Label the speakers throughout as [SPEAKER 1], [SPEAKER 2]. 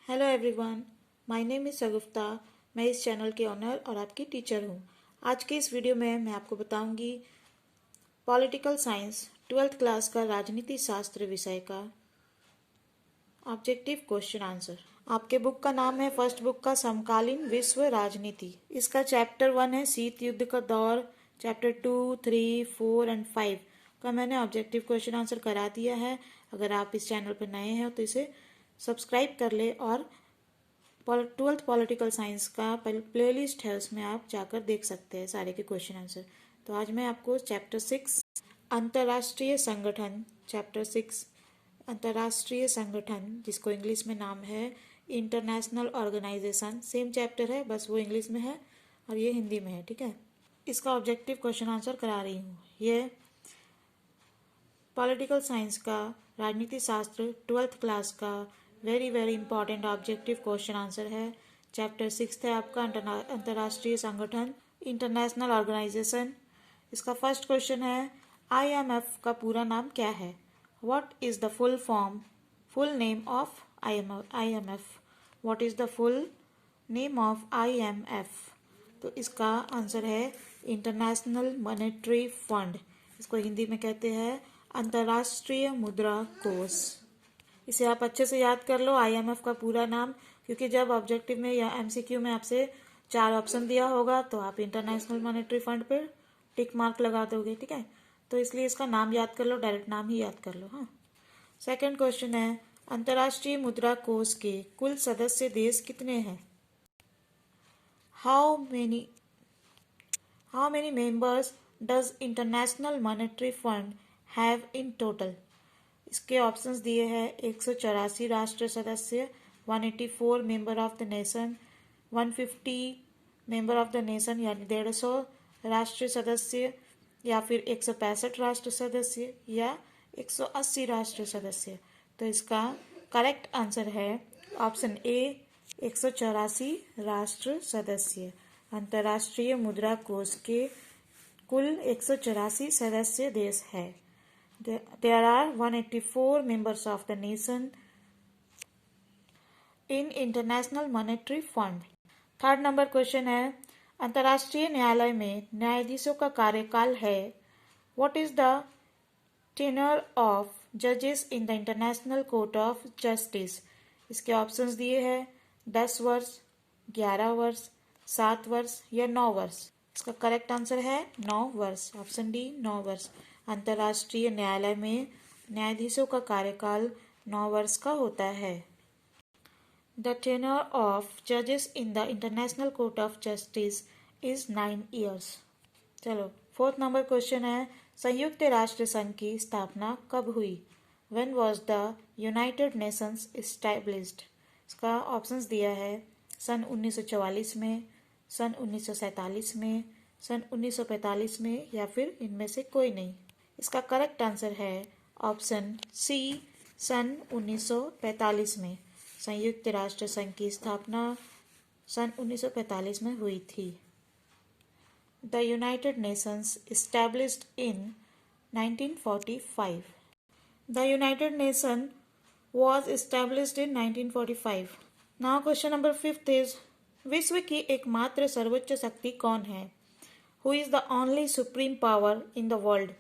[SPEAKER 1] Hello everyone, my name is Shagufta. मैं इस channel के ऑनर और आपकी टीचर हूँ। आज के इस वीडियो में मैं आपको बताऊंगी पॉलिटिकल साइंस 12th क्लास का राजनीति शास्त्र विषय का ऑब्जेक्टिव क्वेश्चन आंसर। आपके बुक का नाम है फर्स्ट बुक का समकालीन विश्व राजनीति। इसका चैप्टर 1 है शीत युद्ध का दौर। चैप्टर 2, 3, 4 एंड 5 का मैंने ऑब्जेक्टिव क्वेश्चन आंसर करा दिया है। अगर आप इस चैनल पर नए हैं तो इसे सब्सक्राइब कर ले और 12th पॉलिटिकल साइंस का प्लेलिस्ट है, उसमें आप जाकर देख सकते हैं सारे के क्वेश्चन आंसर। तो आज मैं आपको चैप्टर 6 अंतर्राष्ट्रीय संगठन, चैप्टर 6 अंतर्राष्ट्रीय संगठन, जिसको इंग्लिश में नाम है इंटरनेशनल ऑर्गेनाइजेशन, सेम चैप्टर है, बस वो इंग्लिश में है और ये हिंदी में है। ठीक है, इसका ऑब्जेक्टिव क्वेश्चन आंसर करा रही हूँ। ये पॉलिटिकल साइंस का राजनीति शास्त्र 12th क्लास का very very important objective question answer है। चैप्टर 6 है आपका अंतर्राष्ट्रीय संगठन, इंटरनेशनल ऑर्गेनाइजेशन। इसका फर्स्ट क्वेश्चन है IMF का पूरा नाम क्या है? What is the full name of IMF? What is the full name of IMF? तो इसका आंसर है इंटरनेशनल मॉनेटरी फंड। इसको हिंदी में कहते हैं अंतर्राष्ट्रीय मुद्रा कोष। इसे आप अच्छे से याद कर लो, IMF का पूरा नाम, क्योंकि जब ऑब्जेक्टिव में या MCQ में आपसे 4 ऑप्शन दिया होगा तो आप इंटरनेशनल मॉनेटरी फंड पे टिक मार्क लगा दोगे। ठीक है, तो इसलिए इसका नाम याद कर लो, डायरेक्ट नाम ही याद कर लो। हाँ, सेकंड क्वेश्चन है अंतर्राष्ट्रीय मुद्रा कोष के कुल सदस्य देश कितने हैं? How many members does international monetary fund have in total? इसके ऑप्शंस दिए हैं 184 राष्ट्र सदस्य, 184 member of the nation, 150 member of the nation यानी 150 राष्ट्र सदस्य, या फिर 165 राष्ट्र सदस्य या 180 राष्ट्र सदस्य। तो इसका करेक्ट आंसर है ऑप्शन ए 184 राष्ट्र सदस्य। अंतर्राष्ट्रीय मुद्रा कोष के कुल 184 सदस्य देश है। There are 184 members of the nation in International Monetary Fund. Third number question है अंतर्राष्ट्रीय न्यायालय में न्यायाधीशों का कार्यकाल है। What is the tenure of judges in the International Court of Justice? इसके ऑप्शंस दिए हैं 10 वर्ष, 11 वर्ष, 7 वर्ष या 9 वर्ष। इसका करेक्ट आंसर है 9 वर्ष, ऑप्शन डी 9 वर्ष। अंतर्राष्ट्रीय न्यायालय में न्यायाधीशों का कार्यकाल 9 वर्ष का होता है। द टेन्योर ऑफ जजेस in the International Court of justice is 9 years। चलो, फोर्थ नंबर क्वेश्चन है संयुक्त राष्ट्र संघ की स्थापना कब हुई? When was the United Nations established? इसका ऑप्शंस दिया है सन 1944 में, सन 1947 में, सन 1945 में या फिर इनमें से कोई नहीं। इसका करेक्ट आंसर है ऑप्शन सी सन 1945 में। संयुक्त राष्ट्र संघ की स्थापना सन 1945 में हुई थी। The United Nations established in 1945। The United nation was established in 1945. Now question number 5th is विश्व की एकमात्र सर्वोच्च शक्ति कौन है? Who is the only supreme power in the world?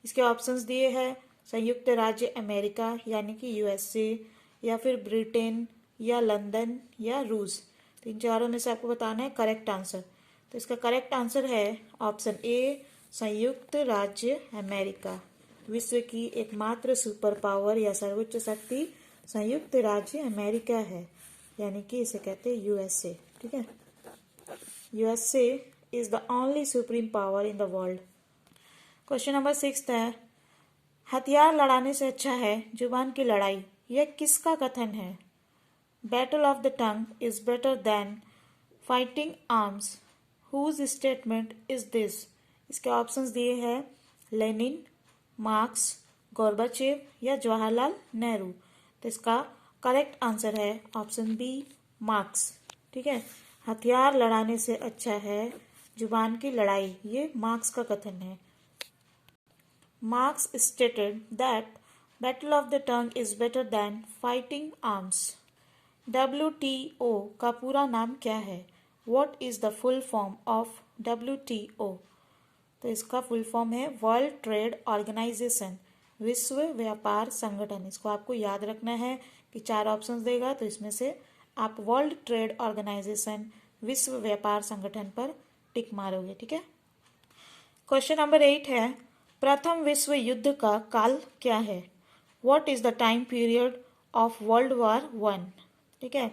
[SPEAKER 1] इसके ऑप्शंस दिए हैं संयुक्त राज्य अमेरिका यानी कि USA, या फिर ब्रिटेन या लंदन या रूस। तो इन चारों में से आपको बताना है करेक्ट आंसर। तो इसका करेक्ट आंसर है ऑप्शन ए संयुक्त राज्य अमेरिका। विश्व की एकमात्र सुपर पावर या सर्वोच्च शक्ति संयुक्त राज्य अमेरिका है, यानी कि इसे कहते हैं USA। ठीक है, USA is the only supreme power in the world. Question number 6 है हथियार लड़ाने से अच्छा है जुबान की लड़ाई, यह किसका कथन है? Battle of the tongue is better than fighting arms. Whose statement is this? इसके ऑप्शंस दिए हैं लेनिन, मार्क्स, गोर्बाचेव या जवाहरलाल नेहरू। तो इसका करेक्ट आंसर है ऑप्शन बी मार्क्स। ठीक है, हथियार लड़ाने से अच्छा है जुबान की लड़ाई, ये मार्क्स का कथन है। Marks stated that battle of the tongue is better than fighting arms. WTO का पूरा नाम क्या है? What is the full form of WTO? तो इसका फुल फॉर्म है वर्ल्ड ट्रेड ऑर्गेनाइजेशन, विश्व व्यापार संगठन। इसको आपको याद रखना है कि 4 ऑप्शंस देगा, तो इसमें से आप वर्ल्ड ट्रेड ऑर्गेनाइजेशन, विश्व व्यापार संगठन पर टिक मारोगे। ठीक है। क्वेश्चन नंबर 8 है, प्रथम विश्व युद्ध का काल क्या है? What is the time period of world war 1? ठीक है।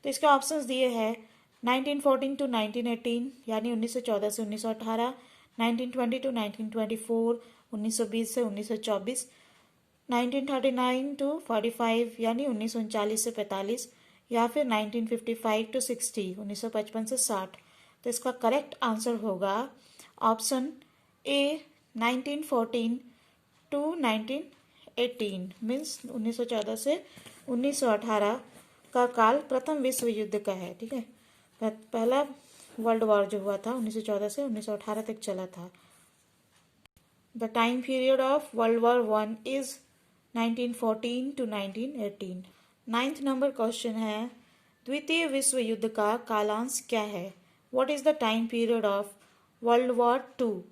[SPEAKER 1] तो इसके ऑप्शंस दिए हैं 1914 टू 1918 यानी 1914 से 1918, 1920 टू 1924 1920 से 1924, 1939 टू 45 यानी 1939 से 45, या फिर 1955 टू 60 1955 से 60। तो इसका करेक्ट आंसर होगा ऑप्शन ए 1914 टू 1918 मीन्स 1914 से 1918 का काल प्रथम विश्व युद्ध का है। ठीक है। पहला वर्ल्ड वॉर जो हुआ था 1914 से 1918 तक चला था। The time period of world war 1 is 1914 to 1918। 9th number question है, द्वितीय विश्व युद्ध का कालांश क्या है? What is the time period of world war 2?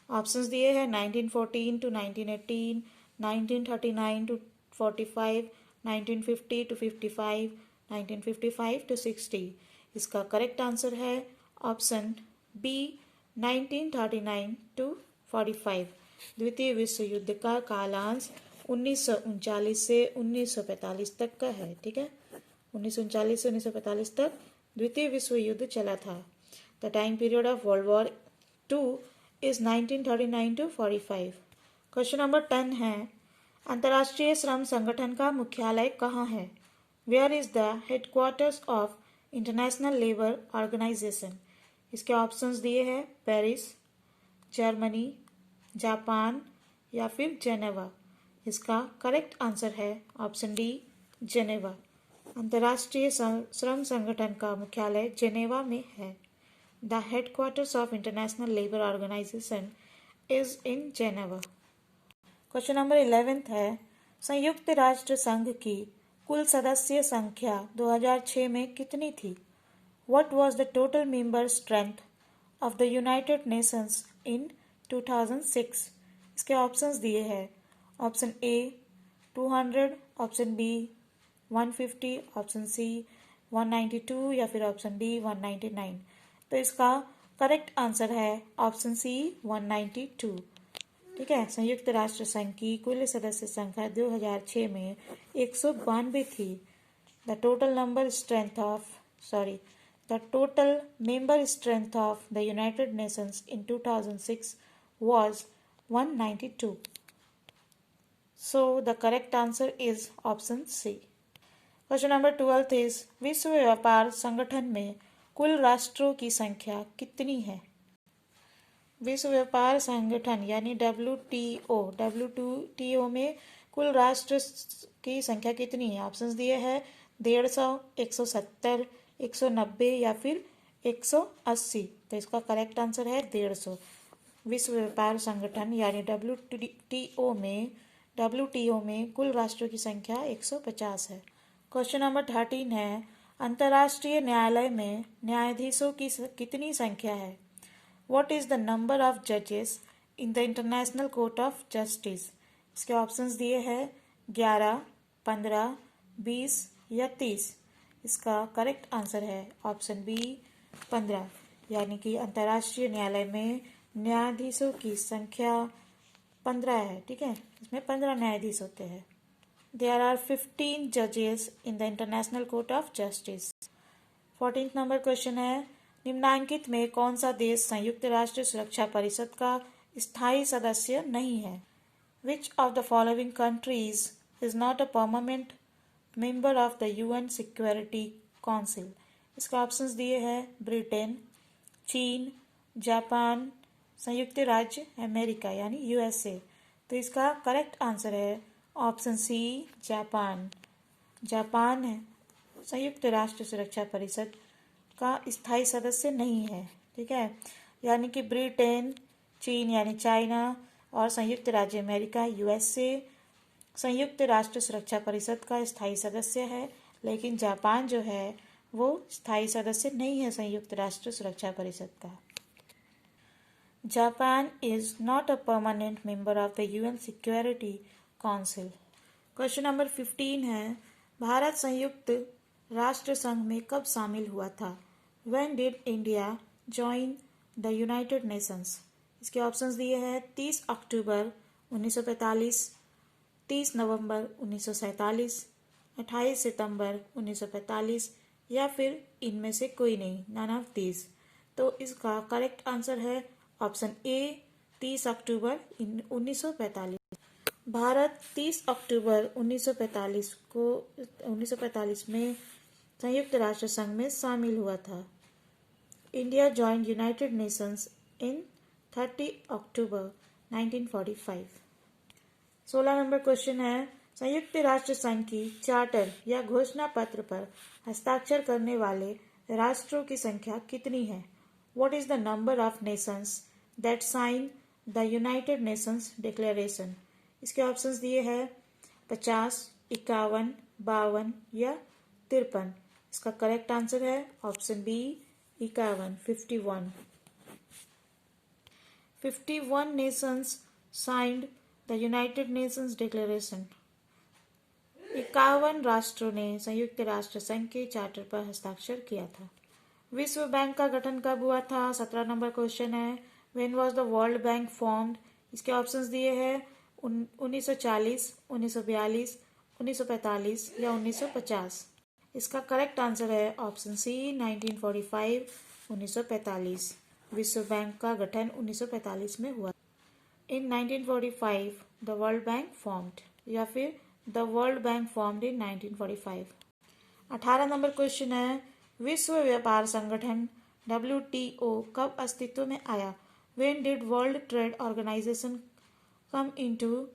[SPEAKER 1] Options दिए हैं 1914 टू 1918, 1939 टू 45, 1950 टू 55, 1955 टू 60। इसका करेक्ट आंसर है ऑप्शन बी 1939 टू 45। द्वितीय विश्व युद्ध का कालांश 1939 से 1945 तक का है। ठीक है। 1939 से 1945 तक द्वितीय विश्व युद्ध चला था। The time period of world war 2 is 1939 to 45। Question number 10 है, अंतर्राष्ट्रीय श्रम संगठन का मुख्यालय कहाँ है? Where is the headquarters of International Labour Organization? इसके ऑप्शंस दिए हैं पेरिस, जर्मनी, जापान या फिर जेनेवा। इसका करेक्ट आंसर है ऑप्शन डी जेनेवा। अंतर्राष्ट्रीय श्रम संगठन का मुख्यालय जेनेवा में है। The headquarters of International Labour Organization is in Geneva। Question number 11 है, संयुक्त राष्ट्र संघ की कुल सदस्य संख्या 2006 में कितनी थी? What was the total member strength of the United Nations in 2006? इसके ऑप्शंस दिए हैं option A 200, option B 150, option C 192 या फिर ऑप्शन डी 199। तो इसका करेक्ट आंसर है ऑप्शन सी 192। ठीक है। संयुक्त राष्ट्र संघ की कुल सदस्य संख्या 2006 में 192 थी। The total member strength of the United Nations in 2006 was 192। So the correct answer is option C. Question number 12 is, विश्व व्यापार संगठन में कुल राष्ट्रों की संख्या कितनी है? विश्व व्यापार संगठन यानी WTO में कुल राष्ट्र की संख्या कितनी है? ऑप्शंस दिए हैं 150, 170, 190 या फिर 180। तो इसका करेक्ट आंसर है 150। विश्व व्यापार संगठन यानी WTO में कुल राष्ट्रों की संख्या 150 है। क्वेश्चन नंबर 13 है, अंतर्राष्ट्रीय न्यायालय में न्यायाधीशों की कितनी संख्या है? What is the number of जजेस in the International Court of Justice? इसके ऑप्शंस दिए हैं 11, 15, 20 या 30। इसका करेक्ट आंसर है ऑप्शन बी 15, यानी कि अंतर्राष्ट्रीय न्यायालय में न्यायाधीशों की संख्या 15 है। ठीक है। इसमें 15 न्यायाधीश होते हैं। There are 15 judges in the International Court of Justice। 14th number question है, निम्नांकित में कौन सा देश संयुक्त राष्ट्र सुरक्षा परिषद का स्थायी सदस्य नहीं है? Which of the following countries is not a permanent member of the UN Security Council? इसका ऑप्शंस दिए हैं ब्रिटेन, चीन, जापान, संयुक्त राज्य अमेरिका यानी USA। तो इसका करेक्ट आंसर है ऑप्शन सी जापान। जापान है संयुक्त राष्ट्र सुरक्षा परिषद का स्थायी सदस्य नहीं है। ठीक है। यानी कि ब्रिटेन, चीन यानी चाइना और संयुक्त राज्य अमेरिका USA संयुक्त राष्ट्र सुरक्षा परिषद का स्थायी सदस्य है, लेकिन जापान जो है वो स्थायी सदस्य नहीं है संयुक्त राष्ट्र सुरक्षा परिषद का। Japan is not a permanent member of the UN security council. Question number 15 है, भारत संयुक्त राष्ट्र संघ में कब शामिल हुआ था? When did India join the United Nations? इसके ऑप्शंस दिए हैं 30 अक्टूबर 1945, 30 नवंबर 1947, 28 सितंबर 1945 या फिर इनमें से कोई नहीं, none of these। तो इसका करेक्ट आंसर है ऑप्शन ए 30 अक्टूबर 1945। भारत 30 अक्टूबर 1945 में संयुक्त राष्ट्र संघ में शामिल हुआ था। इंडिया जॉइंड यूनाइटेड नेशंस इन 30 अक्टूबर 1945। 16 नंबर क्वेश्चन है, संयुक्त राष्ट्र संघ की चार्टर या घोषणा पत्र पर हस्ताक्षर करने वाले राष्ट्रों की संख्या कितनी है? What is the number of nations that sign the United Nations Declaration? इसके ऑप्शंस दिए हैं 50, 51, 52 या 53। इसका करेक्ट आंसर है option B 51, 51। 51 nations signed the United Nations Declaration. 51 राष्ट्रों ने संयुक्त राष्ट्र संघ के चार्टर पर हस्ताक्षर किया था। विश्व बैंक का गठन कब हुआ था? 17 नंबर क्वेश्चन है, when was the World Bank formed? इसके ऑप्शंस दिए हैं 1940, 1942, 1945 या 1950। इसका करेक्ट आंसर है ऑप्शन सी 1945, 1945। विश्व बैंक का गठन 1945 में हुआ। In 1945 the World Bank formed या फिर the World Bank formed in 1945। 18 number question है, विश्व व्यापार संगठन WTO कब अस्तित्व में आया? When did World Trade Organization come into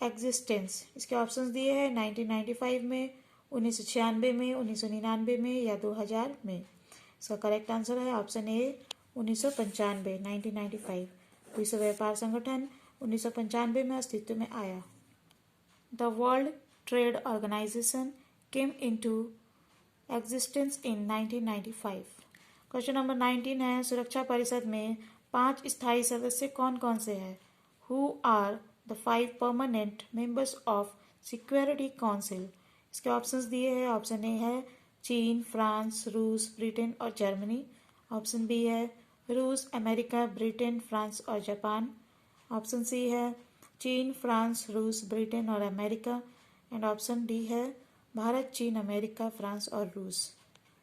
[SPEAKER 1] existence? इसके ऑप्शंस दिए हैं 1995 में, 1996 में, 1999 में या 2000 में। इसका करेक्ट आंसर है ऑप्शन ए 1995, 1995। विश्व व्यापार संगठन 1995 में अस्तित्व में आया। The World Trade Organization came into existence in 1995। Question number 19 है, सुरक्षा परिषद में 5 स्थायी सदस्य कौन कौन से हैं? Who are the 5 permanent members of Security Council? इसके ऑप्शंस दिए हैं, ऑप्शन ए है चीन, फ्रांस, रूस, ब्रिटेन और जर्मनी। ऑप्शन बी है रूस, अमेरिका, ब्रिटेन, फ्रांस और जापान। ऑप्शन सी है चीन, फ्रांस, रूस, ब्रिटेन और अमेरिका। एंड ऑप्शन डी है भारत, चीन, अमेरिका, फ्रांस और रूस।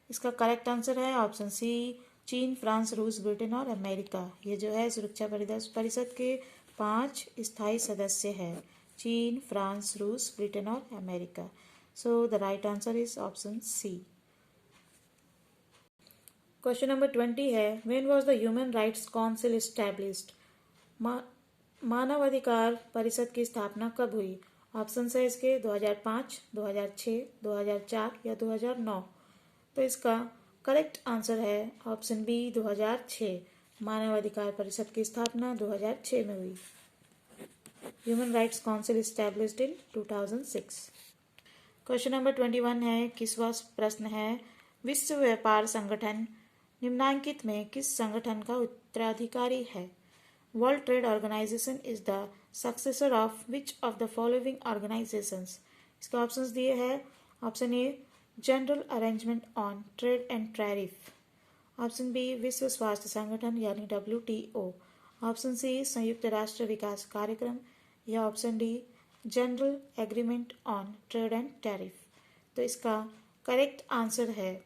[SPEAKER 1] इसका करेक्ट आंसर है ऑप्शन सी चीन, फ्रांस, रूस, ब्रिटेन और अमेरिका। ये जो है सुरक्षा परिषद के 5 स्थायी सदस्य हैं, चीन, फ्रांस, रूस, ब्रिटेन और America. So the right answer is option C. Question number 20 है, when was the Human Rights Council established? मानवाधिकार परिषद की स्थापना कब हुई? ऑप्शन है इसके 2005, 2006, 2004 या 2009। तो इसका करेक्ट आंसर है ऑप्शन बी 2006। मानवाधिकार परिषद की स्थापना 2006 में हुई। Human Rights Council established in 2006। Question number 21 है, 21वां प्रश्न है, विश्व व्यापार संगठन निम्नांकित में किस संगठन का उत्तराधिकारी है? World Trade Organization is the successor of which of the following organizations? इसके ऑप्शंस दिए हैं, option A General Arrangement on Trade and Tariff. Option B विश्व स्वास्थ्य संगठन यानी WTO। ऑप्शन सी संयुक्त राष्ट्र विकास कार्यक्रम या option D General Agreement on Trade and Tariff. तो इसका करेक्ट आंसर है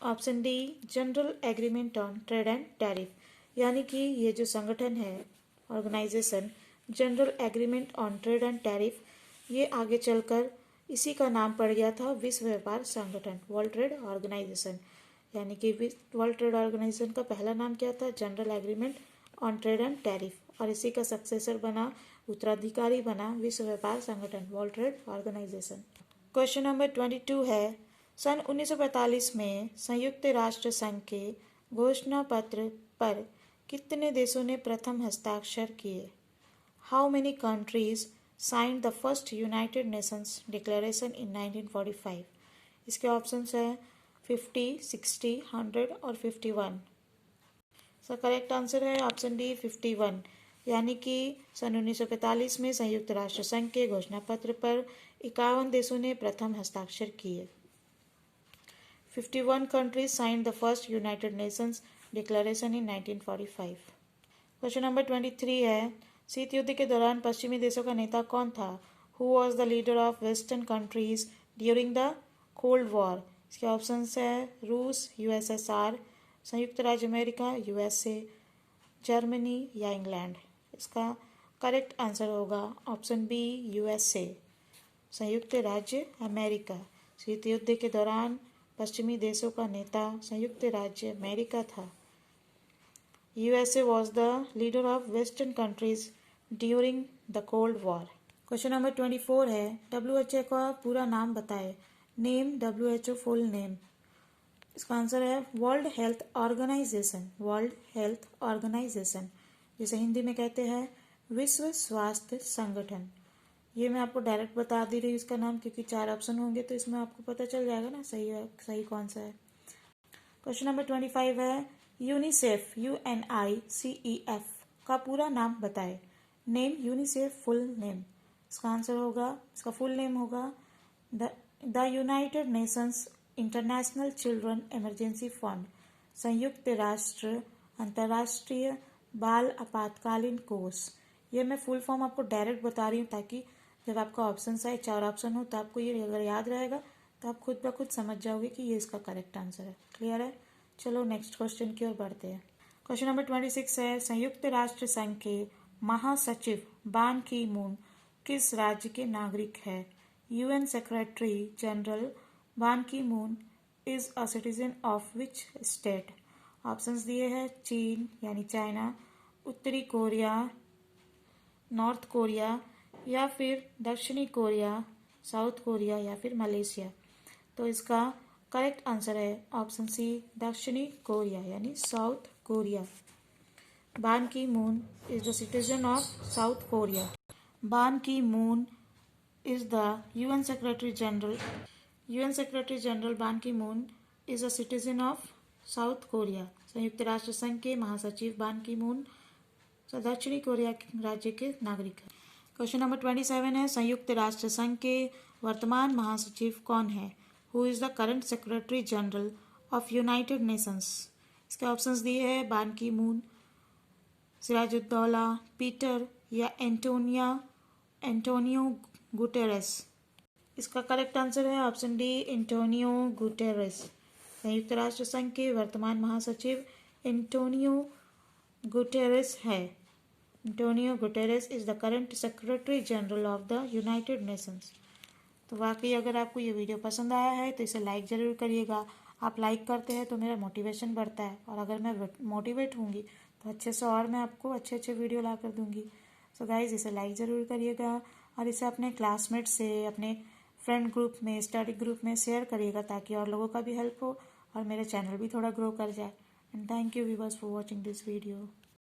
[SPEAKER 1] option D General Agreement on Trade and Tariff, यानी कि ये जो संगठन है organization General Agreement on Trade and Tariff, ये आगे चलकर इसी का नाम पड़ गया था विश्व व्यापार संगठन, वर्ल्ड ट्रेड ऑर्गेनाइजेशन। यानी कि वर्ल्ड ट्रेड ऑर्गेनाइजेशन का पहला नाम क्या था? General Agreement on Trade and tariff, और इसी का सक्सेसर बना, उत्तराधिकारी बना विश्व व्यापार संगठन, World Trade Organization. Question number 22 है, सन 1945 में संयुक्त राष्ट्र संघ के घोषणा पत्र पर कितने देशों ने प्रथम हस्ताक्षर किए? How many countries signed the first United Nations declaration in 1945? इसके ऑप्शंस है 50, 60, 100 और 51। इसका करेक्ट आंसर है ऑप्शन डी 51, यानी कि सन 1945 में संयुक्त राष्ट्र संघ के घोषणा पत्र पर 51 देशों ने प्रथम हस्ताक्षर किए। 51 countries signed the first United Nations Declaration in 1945। Question number 23 है, शीत युद्ध के दौरान पश्चिमी देशों का नेता कौन था? Who was the leader of western countries during the Cold war? इसके ऑप्शंस है रूस, यूएसएसआर, संयुक्त राज्य अमेरिका, यूएसए, जर्मनी या इंग्लैंड। इसका करेक्ट आंसर होगा ऑप्शन बी यूएसए, संयुक्त राज्य अमेरिका। शीत युद्ध के दौरान पश्चिमी देशों का नेता संयुक्त राज्य अमेरिका था। USA was the leader of western countries during the Cold War. Question number 24 है, डब्ल्यूएचओ का पूरा नाम बताए। Name WHO full name. इसका आंसर है World Health Organization. World Health Organization, जिसे हिंदी में कहते हैं विश्व स्वास्थ्य संगठन। ये मैं आपको डायरेक्ट बता दे रही हूँ इसका नाम, क्योंकि 4 ऑप्शन होंगे तो इसमें आपको पता चल जाएगा ना सही कौन सा है। क्वेश्चन नंबर 25 है, यूनिसेफ UNICEF का पूरा नाम बताए। Name UNICEF full name. इसका आंसर होगा, इसका फुल नेम होगा the United Nations international children emergency fund. संयुक्त राष्ट्र अंतर्राष्ट्रीय बाल आपातकालीन कोष। ये मैं फुल फॉर्म आपको डायरेक्ट बता रही हूँ, ताकि जब आपका ऑप्शन आए 4 ऑप्शन हो तो आपको ये अगर याद रहेगा तो आप खुद ब खुद समझ जाओगे कि ये इसका करेक्ट आंसर है। क्लियर है? चलो नेक्स्ट क्वेश्चन की ओर बढ़ते हैं। क्वेश्चन नंबर 26 है, संयुक्त राष्ट्र संघ के महासचिव बान की मून किस राज्य के नागरिक है? यूएन सेक्रेटरी जनरल बान की moon is a citizen of which state? Options दिए हैं चीन यानी चाइना, उत्तरी कोरिया, नॉर्थ कोरिया या फिर दक्षिणी कोरिया, साउथ कोरिया या फिर मलेशिया। तो इसका करेक्ट आंसर है ऑप्शन सी दक्षिणी कोरिया यानी साउथ कोरिया। बान की moon is the citizen of south Korea. बान की moon is the UN secretary general बान की moon is a citizen of south Korea. संयुक्त राष्ट्र संघ के महासचिव बान की मून दक्षिणी कोरिया राज्य के नागरिक है। क्वेश्चन नंबर 27 है, संयुक्त राष्ट्र संघ के वर्तमान महासचिव कौन है? Who is the current secretary general of United Nations? इसके ऑप्शंस दिए हैं बान की मून, सिराजुद्दौला, पीटर या एंटोनियो गुटेरेस। इसका करेक्ट आंसर है ऑप्शन डी एंटोनियो गुटेरेस। संयुक्त राष्ट्र संघ के वर्तमान महासचिव एंटोनियो गुटेरेस है। Antonio Guterres is the current secretary general of the United Nations. तो वाकई अगर आपको ये वीडियो पसंद आया है तो इसे लाइक ज़रूर करिएगा। आप लाइक करते हैं तो मेरा मोटिवेशन बढ़ता है, और अगर मैं मोटिवेट होंगी तो अच्छे से और मैं आपको अच्छे अच्छे वीडियो ला कर दूंगी। सो गाइज इसे लाइक ज़रूर करिएगा, और इसे अपने क्लासमेट से, अपने फ्रेंड ग्रुप में, स्टडी ग्रुप में शेयर करिएगा, ताकि और लोगों का भी हेल्प हो और मेरा चैनल भी थोड़ा ग्रो कर जाए। And thank you viewers for watching this video.